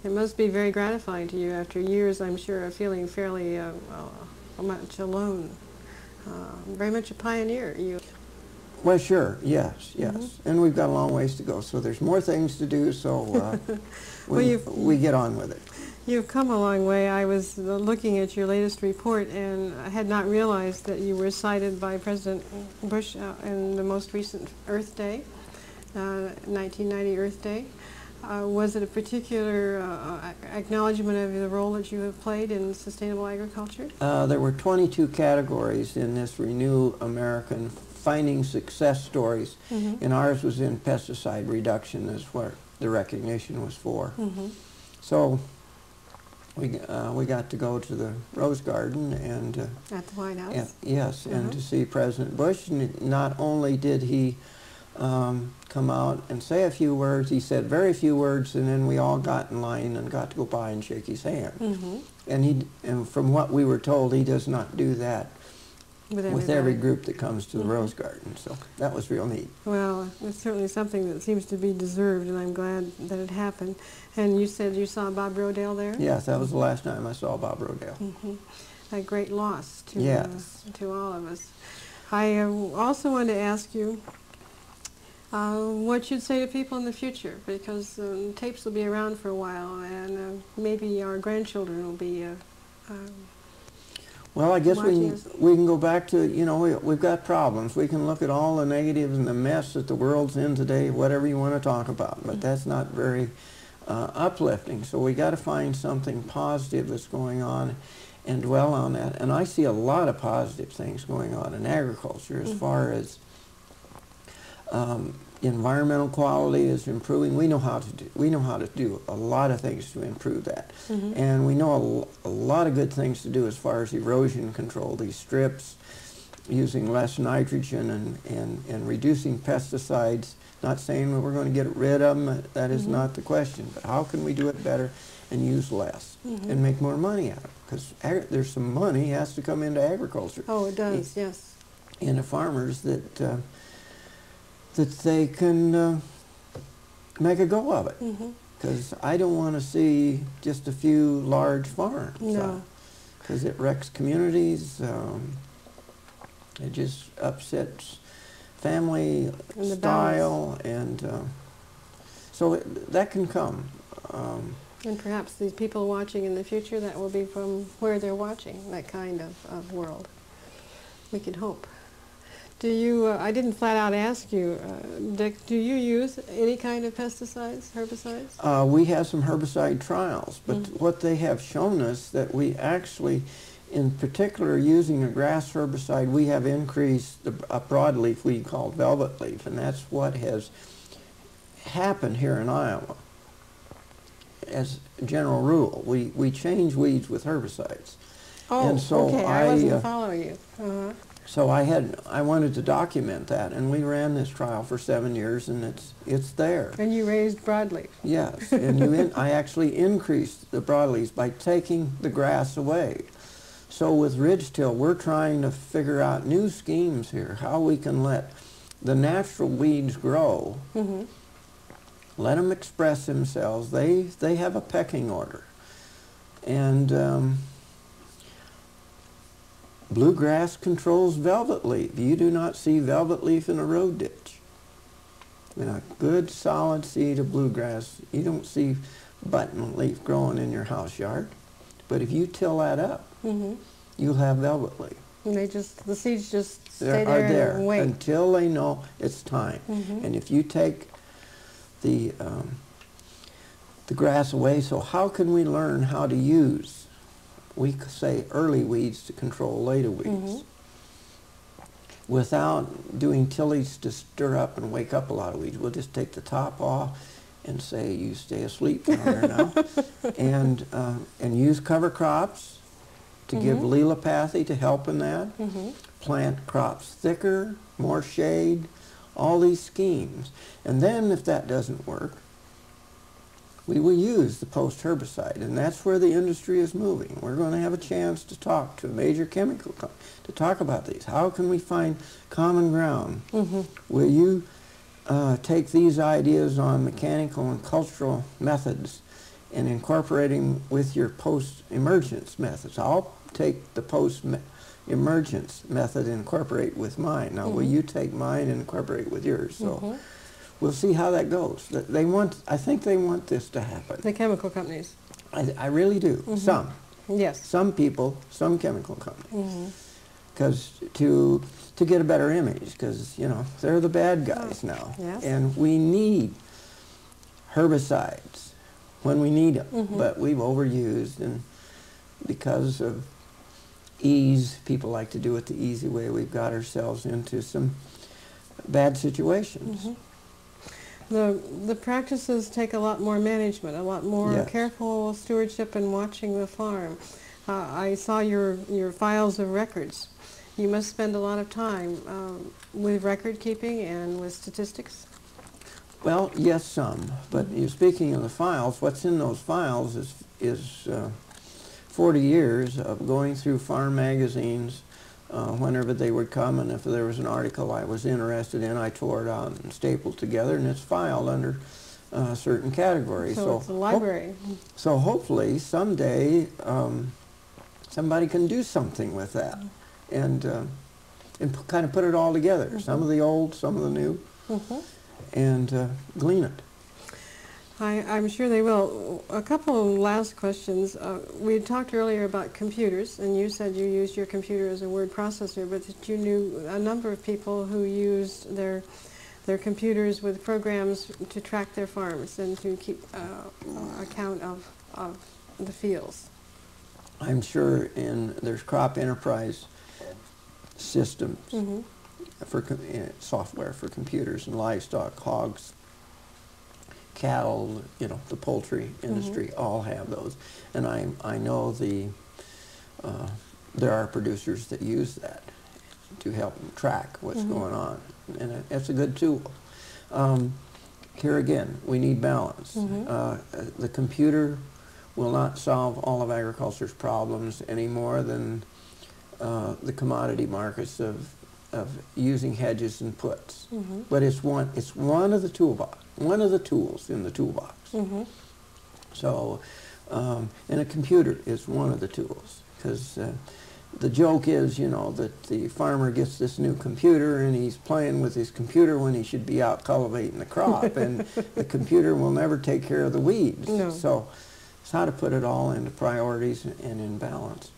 It must be very gratifying to you after years, I'm sure, of feeling fairly much alone. Very much a pioneer, you. Well, sure, yes, yes. Mm-hmm. And we've got a long ways to go, so there's more things to do, so well, we get on with it. You've come a long way. I was looking at your latest report, and I had not realized that you were cited by President Bush in the most recent Earth Day, 1990 Earth Day. Was it a particular acknowledgement of the role that you have played in sustainable agriculture? There were 22 categories in this Renew American Finding Success Stories, mm-hmm. and ours was in pesticide reduction is where the recognition was for. Mm-hmm. So we got to go to the Rose Garden and at the White House. Yes, mm-hmm. and to see President Bush. And not only did he come out and say a few words, he said very few words, and then we all got in line and got to go by and shake his hand. Mm-hmm. And from what we were told, he does not do that with every group that comes to the mm-hmm. Rose Garden. So that was real neat. Well, it's certainly something that seems to be deserved, and I'm glad that it happened. And you said you saw Bob Rodale there? Yes, that was the last time I saw Bob Rodale. Mm-hmm. A great loss to, yes. To all of us. I also wanted to ask you what you'd say to people in the future, because tapes will be around for a while, and maybe our grandchildren will be well, I guess we can go back to, you know, we've got problems. We can look at all the negatives and the mess that the world's in today, whatever you want to talk about, but that's not very uplifting. So we got to find something positive that's going on and dwell on that. And I see a lot of positive things going on in agriculture as mm-hmm. far as environmental quality is improving. We know how to do a lot of things to improve that, mm-hmm. and we know a lot of good things to do as far as erosion control. These strips, using less nitrogen and reducing pesticides. Not saying that we're going to get rid of them. That is mm-hmm. not the question. But how can we do it better and use less mm-hmm. and make more money out of it? Because there's some money has to come into agriculture. Oh, it does. Yes. Into farmers that they can make a go of it. Because I don't want to see just a few large farms. No. Because it wrecks communities. It just upsets family style, and so that can come. And perhaps these people watching in the future, that will be from where they're watching, that kind of world. We can hope. Do you, I didn't flat out ask you, Dick, do you use any kind of pesticides, herbicides? We have some herbicide trials, but what they have shown us that we actually, in particular using a grass herbicide, we have increased a broadleaf weed called velvet leaf, and that's what has happened here in Iowa. As a general rule, we change weeds with herbicides. Oh, and so okay, I wasn't following you. Uh-huh. So I wanted to document that, and we ran this trial for 7 years, and it's there. And you raised broadleaf. Yes, and I actually increased the broadleaves by taking the grass away. So with ridge-till, we're trying to figure out new schemes here, how we can let the natural weeds grow, let them express themselves. They have a pecking order. And bluegrass controls velvet leaf. You do not see velvet leaf in a road ditch. In a good solid seed of bluegrass, you don't see button leaf growing in your house yard. But if you till that up, you'll have velvet leaf. And the seeds just stay there and wait. Until they know it's time. And if you take the grass away, so how can we learn how to use, we say, early weeds to control later weeds without doing tillage to stir up and wake up a lot of weeds? We'll just take the top off and say, you stay asleep down there now, and use cover crops to give lelopathy to help in that. Plant crops thicker, more shade, all these schemes. And then if that doesn't work, we will use the post-herbicide, and that's where the industry is moving. We're going to have a chance to talk to a major chemical company to talk about these. How can we find common ground? Will you take these ideas on mechanical and cultural methods and incorporating with your post-emergence methods. I'll take the post-emergence method and incorporate with mine. Now, will you take mine and incorporate with yours? So we'll see how that goes. They want, I think they want this to happen. The chemical companies. I really do. Some. Yes. Some people, some chemical companies. Because to get a better image, because, you know, they're the bad guys now. Yes. And we need herbicides when we need them, but we've overused, and because of ease, people like to do it the easy way. We've got ourselves into some bad situations. The practices take a lot more management, a lot more Yes. careful stewardship and watching the farm. I saw your files of records. You must spend a lot of time with record keeping and with statistics. Well, yes, some. But you're speaking of the files, what's in those files is 40 years of going through farm magazines whenever they would come, and if there was an article I was interested in, I tore it out and stapled together, and it's filed under certain categories. So it's a library. So hopefully someday somebody can do something with that and kind of put it all together, some of the old, some of the new, and glean it. I'm sure they will. A couple of last questions. We had talked earlier about computers, and you said you used your computer as a word processor, but that you knew a number of people who used their computers with programs to track their farms and to keep account of the fields. I'm sure there's crop enterprise systems for software for computers and livestock, hogs, cattle, you know, the poultry industry all have those, and I know there are producers that use that to help them track what's going on, and it's a good tool. Here again, we need balance. The computer will not solve all of agriculture's problems any more than the commodity markets of using hedges and puts, but it's one of the toolbox. One of the tools in the toolbox. So, and a computer is one of the tools, because the joke is, you know, that the farmer gets this new computer and he's playing with his computer when he should be out cultivating the crop, and the computer will never take care of the weeds. No. So, it's how to put it all into priorities and in balance.